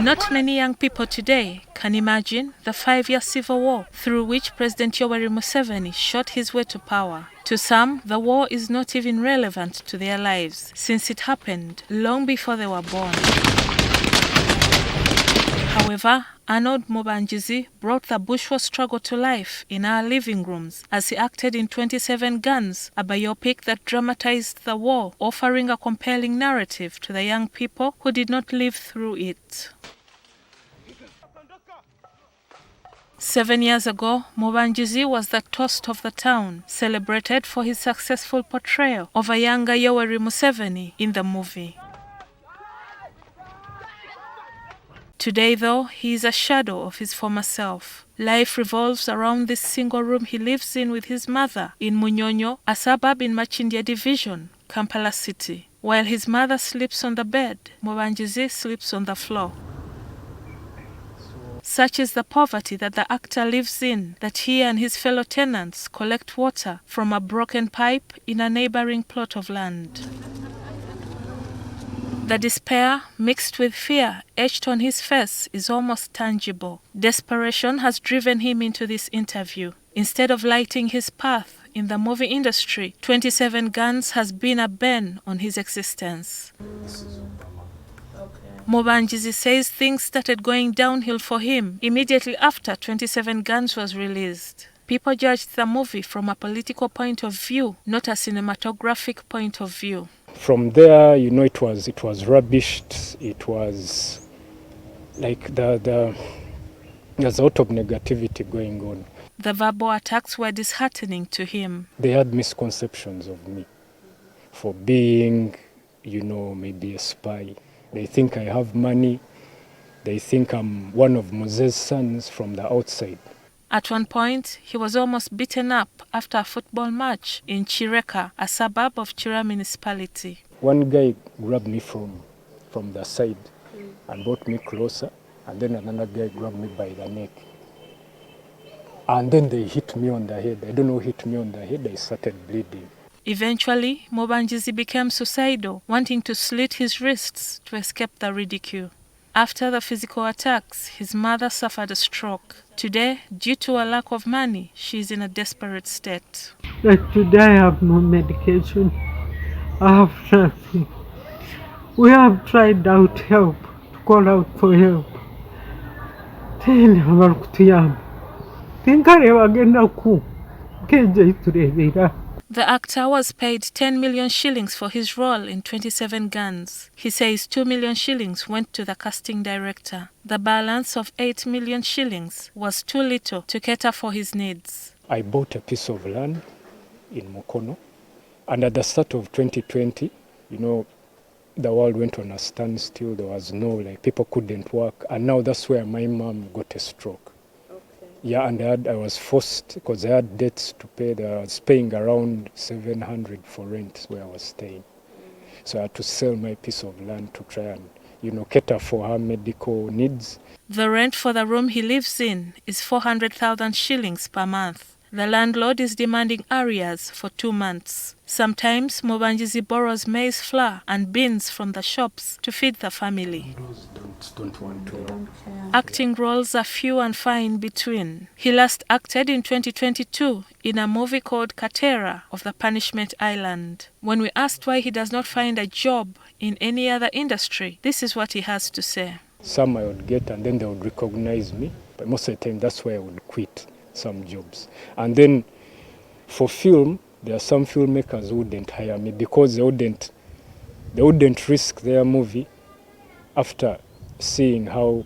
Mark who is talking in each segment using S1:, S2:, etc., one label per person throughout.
S1: Not many young people today can imagine the 5-year civil war through which President Yoweri Museveni shot his way to power. To some, the war is not even relevant to their lives, since it happened long before they were born. However, Arnold Mubangizi brought the bourgeois struggle to life in our living rooms as he acted in 27 Guns, a biopic that dramatized the war, offering a compelling narrative to the young people who did not live through it. 7 years ago, Mubangizi was the toast of the town, celebrated for his successful portrayal of a younger Yoweri Museveni in the movie. Today, though, he is a shadow of his former self. Life revolves around this single room he lives in with his mother in Munyonyo, a suburb in Machindia Division, Kampala City. While his mother sleeps on the bed, Mubangizi sleeps on the floor. Such is the poverty that the actor lives in, that he and his fellow tenants collect water from a broken pipe in a neighboring plot of land. The despair, mixed with fear, etched on his face is almost tangible. Desperation has driven him into this interview. Instead of lighting his path in the movie industry, 27 Guns has been a bane on his existence. Mubangizi says things started going downhill for him immediately after 27 Guns was released. People judged the movie from a political point of view, not a cinematographic point of view.
S2: From there, it was rubbish. It was like there's a lot of negativity going on.
S1: The verbal attacks were disheartening to him.
S2: They had misconceptions of me for being, maybe a spy. They think I have money. They think I'm one of Mose's sons from the outside.
S1: At one point, he was almost beaten up after a football match in Chireka, a suburb of Chira municipality.
S2: One guy grabbed me from the side and brought me closer, and then another guy grabbed me by the neck. And then they hit me on the head. I don't know who hit me on the head. I started bleeding.
S1: Eventually, Mubangizi became suicidal, wanting to slit his wrists to escape the ridicule. After the physical attacks, his mother suffered a stroke. Today, due to a lack of money, she is in a desperate state.
S3: Like today, I have no medication. I have nothing. We have tried out help, to call out for help.
S1: The actor was paid 10 million shillings for his role in 27 Guns. He says 2 million shillings went to the casting director. The balance of 8 million shillings was too little to cater for his needs.
S2: I bought a piece of land in Mukono, and at the start of 2020, the world went on a standstill. There was people couldn't work, and now that's where my mom got a stroke. Yeah, and I was forced, because I had debts to pay. I was paying around 700 for rent where I was staying. So I had to sell my piece of land to try and, cater for her medical needs.
S1: The rent for the room he lives in is 400,000 shillings per month. The landlord is demanding arrears for 2 months. Sometimes Mubangizi borrows maize flour and beans from the shops to feed the family.
S2: Don't want to.
S1: Acting roles are few and far in between. He last acted in 2022 in a movie called Katera of the Punishment Island. When we asked why he does not find a job in any other industry, this is what he has to say.
S2: Some I would get and then they would recognize me, but most of the time that's why I would quit some jobs. And then for film, there are some filmmakers who wouldn't hire me because they wouldn't risk their movie after seeing how,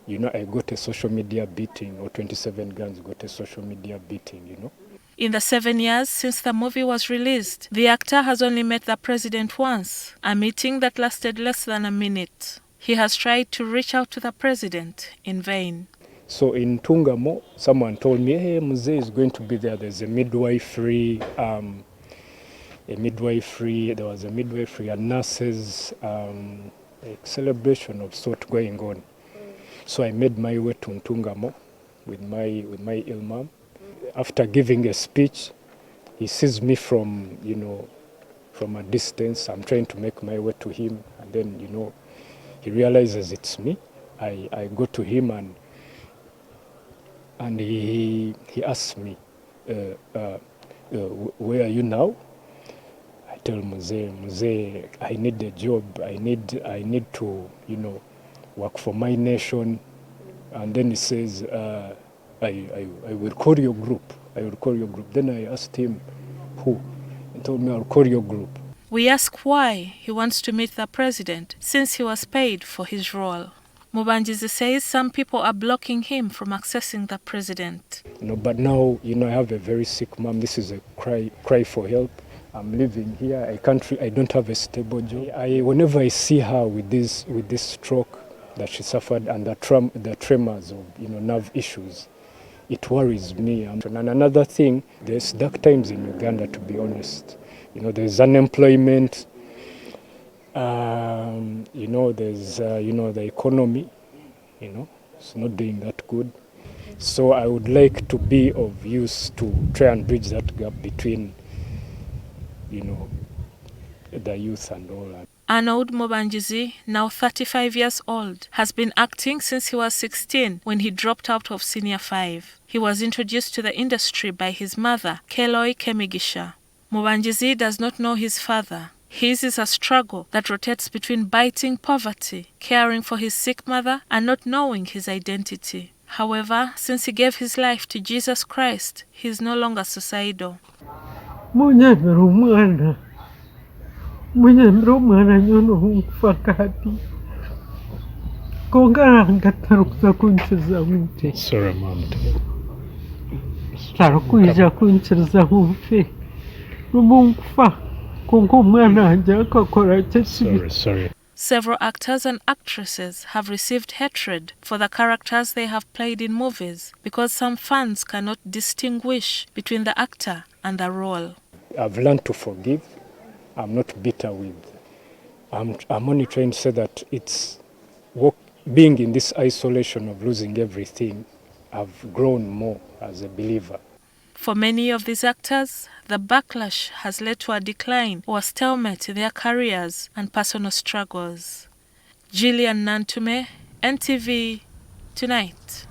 S2: I got a social media beating, or 27 Guns got a social media beating,
S1: In the 7 years since the movie was released, the actor has only met the president once, a meeting that lasted less than a minute. He has tried to reach out to the president in vain.
S2: So in Tungamo, someone told me, hey, Muse is going to be there. There's a midwifery, there was a midwifery and nurses, a celebration of sort going on. So I made my way to Ntungamo with my ill mom. After giving a speech, he sees me from, from a distance. I'm trying to make my way to him, and then, you know, he realizes it's me. I go to him, and he asks me, where are you now? I tell Mzee, I need a job. I need to, you know, work for my nation. And then he says, I will call your group. I will call your group. Then I asked him, who? He told me, I'll call your group.
S1: We ask why he wants to meet the president, since he was paid for his role. Mubangizi says some people are blocking him from accessing the president.
S2: You know, but now, you know, I have a very sick mom. This is a cry for help. I'm living here. I don't have a stable job. Whenever I see her with this stroke that she suffered and the tremors of, you know, nerve issues, it worries me. And another thing, there's dark times in Uganda, to be honest. You know, there's unemployment. You know, there's you know, the economy, you know, it's not doing that good. So I would like to be of use to try and bridge that gap between, you know, the youth and all that.
S1: Arnold Mubangizi, now 35 years old, has been acting since he was 16 when he dropped out of Senior 5. He was introduced to the industry by his mother, Keloi Kemigisha. Mubangizi does not know his father. His is a struggle that rotates between biting poverty, caring for his sick mother, and not knowing his identity. However, since he gave his life to Jesus Christ, he is no longer suicidal.
S3: Munyemera umwana nyono umfakati kongaranga tarukuza kunchiriza mute.
S2: Sorry, Mom.
S3: Tarukuja kunchiriza mute. Rumumfa kongo mwana anje akakora chesi.
S2: Sorry.
S1: Several actors and actresses have received hatred for the characters they have played in movies because some fans cannot distinguish between the actor and the role.
S2: I've learned to forgive. I'm not bitter with. I'm only trying to say that it's being in this isolation of losing everything. I've grown more as a believer.
S1: For many of these actors, the backlash has led to a decline or a stalemate in their careers and personal struggles. GILLIAN NANTUME, NTV Tonight.